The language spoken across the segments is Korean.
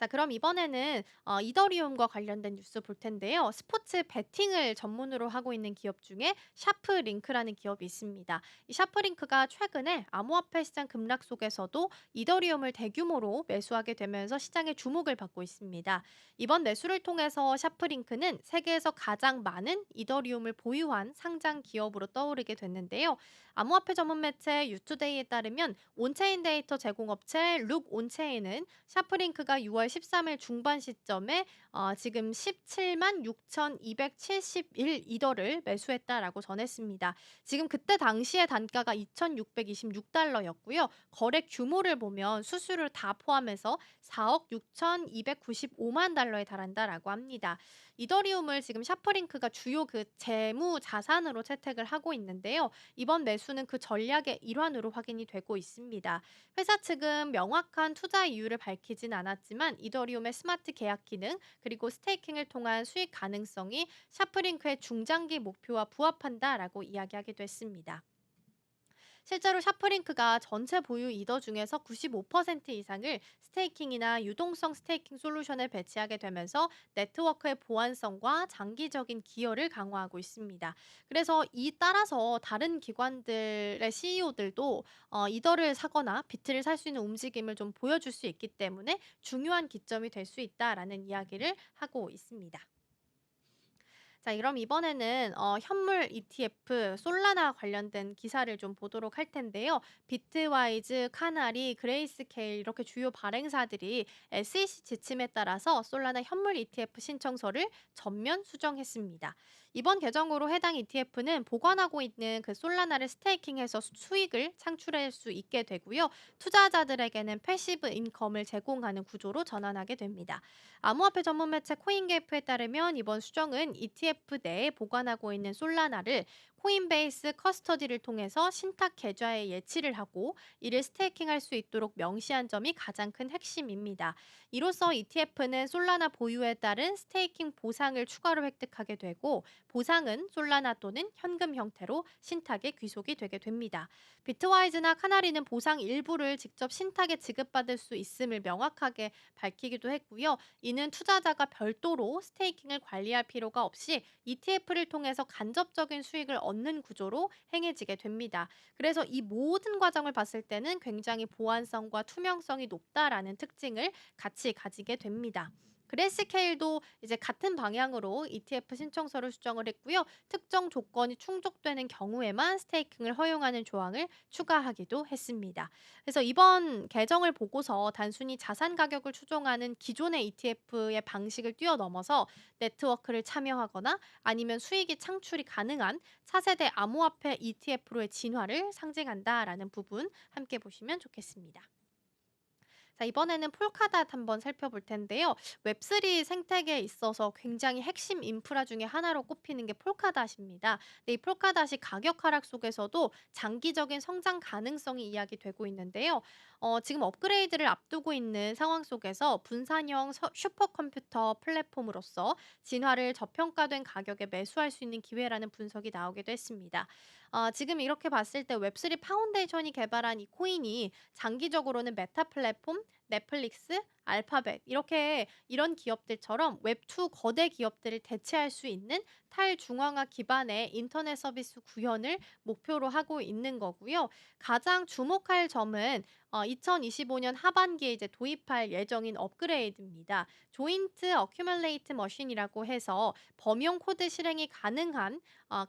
자, 그럼 이번에는 이더리움과 관련된 뉴스 볼 텐데요. 스포츠 베팅을 전문으로 하고 있는 기업 중에 샤프링크라는 기업이 있습니다. 이 샤프링크가 최근에 암호화폐 시장 급락 속에서도 이더리움을 대규모로 매수하게 되면서 시장의 주목을 받고 있습니다. 이번 매수를 통해서 샤프링크는 세계에서 가장 많은 이더리움을 보유한 상장 기업으로 떠오르게 됐는데요. 암호화폐 전문 매체 유투데이에 따르면 온체인 데이터 제공업체 룩 온체인은 샤프링크가 6월 13일 중반 시점에 지금 17만 6,271 이더를 매수했다라고 전했습니다. 지금 그때 당시의 단가가 2,626달러였고요. 거래 규모를 보면 수수료를 다 포함해서 4억 6,295만 달러에 달한다라고 합니다. 이더리움을 지금 샤프링크가 주요 그 재무 자산으로 채택을 하고 있는데요. 이번 매수는 그 전략의 일환으로 확인이 되고 있습니다. 회사 측은 명확한 투자 이유를 밝히진 않았지만 이더리움의 스마트 계약 기능 그리고 스테이킹을 통한 수익 가능성이 샤프링크의 중장기 목표와 부합한다라고 이야기하기도 했습니다. 실제로 샤프링크가 전체 보유 이더 중에서 95% 이상을 스테이킹이나 유동성 스테이킹 솔루션에 배치하게 되면서 네트워크의 보안성과 장기적인 기여를 강화하고 있습니다. 그래서 이 따라서 다른 기관들의 CEO들도 이더를 사거나 비트를 살 수 있는 움직임을 좀 보여줄 수 있기 때문에 중요한 기점이 될 수 있다라는 이야기를 하고 있습니다. 자, 그럼 이번에는 현물 ETF 솔라나 관련된 기사를 좀 보도록 할 텐데요. 비트와이즈, 카나리, 그레이스케일 이렇게 주요 발행사들이 SEC 지침에 따라서 솔라나 현물 ETF 신청서를 전면 수정했습니다. 이번 개정으로 해당 ETF는 보관하고 있는 그 솔라나를 스테이킹해서 수익을 창출할 수 있게 되고요. 투자자들에게는 패시브 인컴을 제공하는 구조로 전환하게 됩니다. 암호화폐 전문 매체 코인게이프에 따르면 이번 수정은 ETF 내에 보관하고 있는 솔라나를 코인베이스 커스터디를 통해서 신탁 계좌에 예치를 하고 이를 스테이킹할 수 있도록 명시한 점이 가장 큰 핵심입니다. 이로써 ETF는 솔라나 보유에 따른 스테이킹 보상을 추가로 획득하게 되고 보상은 솔라나 또는 현금 형태로 신탁에 귀속이 되게 됩니다. 비트와이즈나 카나리는 보상 일부를 직접 신탁에 지급받을 수 있음을 명확하게 밝히기도 했고요. 이는 투자자가 별도로 스테이킹을 관리할 필요가 없이 ETF를 통해서 간접적인 수익을 얻는 구조로 행해지게 됩니다. 그래서 이 모든 과정을 봤을 때는 굉장히 보안성과 투명성이 높다라는 특징을 같이 가지게 됩니다. 그레스케일도 이제 같은 방향으로 ETF 신청서를 수정을 했고요. 특정 조건이 충족되는 경우에만 스테이킹을 허용하는 조항을 추가하기도 했습니다. 그래서 이번 개정을 보고서 단순히 자산 가격을 추종하는 기존의 ETF의 방식을 뛰어넘어서 네트워크를 참여하거나 아니면 수익이 창출이 가능한 차세대 암호화폐 ETF로의 진화를 상징한다라는 부분 함께 보시면 좋겠습니다. 자, 이번에는 폴카닷 한번 살펴볼 텐데요. 웹3 생태계에 있어서 굉장히 핵심 인프라 중에 하나로 꼽히는 게 폴카닷입니다. 근데 이 폴카닷이 가격 하락 속에서도 장기적인 성장 가능성이 이야기되고 있는데요. 지금 업그레이드를 앞두고 있는 상황 속에서 분산형 슈퍼컴퓨터 플랫폼으로서 진화를 저평가된 가격에 매수할 수 있는 기회라는 분석이 나오기도 했습니다. 지금 이렇게 봤을 때 웹3 파운데이션이 개발한 이 코인이 장기적으로는 메타 플랫폼, 넷플릭스, 알파벳 이렇게 이런 기업들처럼 웹2 거대 기업들을 대체할 수 있는 탈중앙화 기반의 인터넷 서비스 구현을 목표로 하고 있는 거고요. 가장 주목할 점은 2025년 하반기에 이제 도입할 예정인 업그레이드입니다. 조인트 어큐뮬레이트 머신이라고 해서 범용 코드 실행이 가능한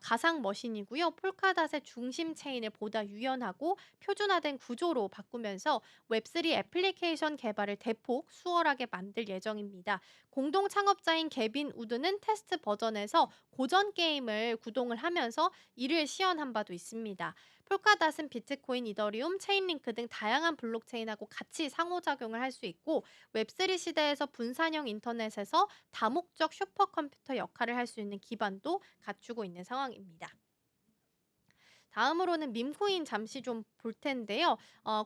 가상 머신이고요. 폴카닷의 중심 체인을 보다 유연하고 표준화된 구조로 바꾸면서 웹3 애플리케이션 개발을 대폭 수월하게 만들 예정입니다. 공동 창업자인 개빈 우드는 테스트 버전에서 고전 게임을 구동을 하면서 이를 시연한 바도 있습니다. 폴카닷은 비트코인, 이더리움, 체인링크 등 다양한 블록체인하고 같이 상호작용을 할 수 있고 웹3 시대에서 분산형 인터넷에서 다목적 슈퍼컴퓨터 역할을 할 수 있는 기반도 갖추고 있는 상황입니다. 다음으로는 밈코인 잠시 좀 볼 텐데요.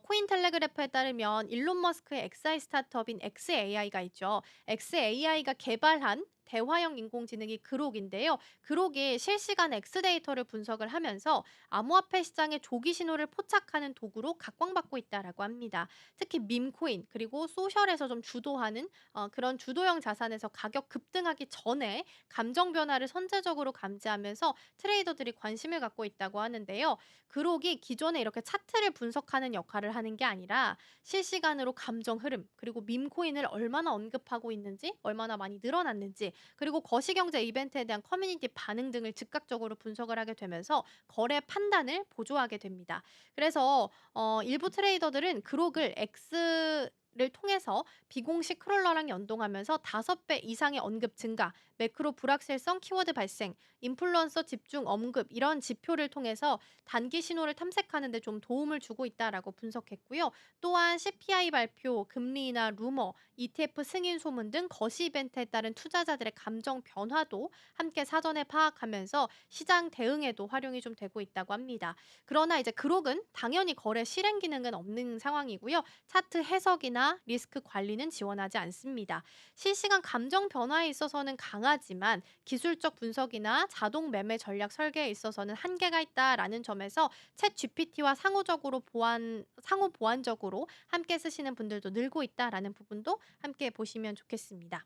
코인텔레그래프에 따르면 일론 머스크의 엑스아이 스타트업인 엑스AI가 있죠. 엑스AI가 개발한 대화형 인공지능이 그록인데요. 그록이 실시간 엑스 데이터를 분석을 하면서 암호화폐 시장의 조기 신호를 포착하는 도구로 각광받고 있다라고 합니다. 특히 밈코인 그리고 소셜에서 좀 주도하는 그런 주도형 자산에서 가격 급등하기 전에 감정 변화를 선제적으로 감지하면서 트레이더들이 관심을 갖고 있다고 하는데요. 그록이 기존에 이렇게 차트를 분석하는 역할을 하는 게 아니라 실시간으로 감정 흐름, 그리고 밈코인을 얼마나 언급하고 있는지, 얼마나 많이 늘어났는지, 그리고 거시경제 이벤트에 대한 커뮤니티 반응 등을 즉각적으로 분석을 하게 되면서 거래 판단을 보조하게 됩니다. 그래서 일부 트레이더들은 그록을 를 통해서 비공식 크롤러랑 연동하면서 5배 이상의 언급 증가, 매크로 불확실성 키워드 발생, 인플루언서 집중 언급 이런 지표를 통해서 단기 신호를 탐색하는 데 좀 도움을 주고 있다라고 분석했고요. 또한 CPI 발표, 금리나 루머, ETF 승인 소문 등 거시 이벤트에 따른 투자자들의 감정 변화도 함께 사전에 파악하면서 시장 대응에도 활용이 좀 되고 있다고 합니다. 그러나 이제 그록은 당연히 거래 실행 기능은 없는 상황이고요. 차트 해석이나 리스크 관리는 지원하지 않습니다. 실시간 감정 변화에 있어서는 강하지만 기술적 분석이나 자동 매매 전략 설계에 있어서는 한계가 있다라는 점에서 챗 GPT와 상호 보완적으로 함께 쓰시는 분들도 늘고 있다라는 부분도 함께 보시면 좋겠습니다.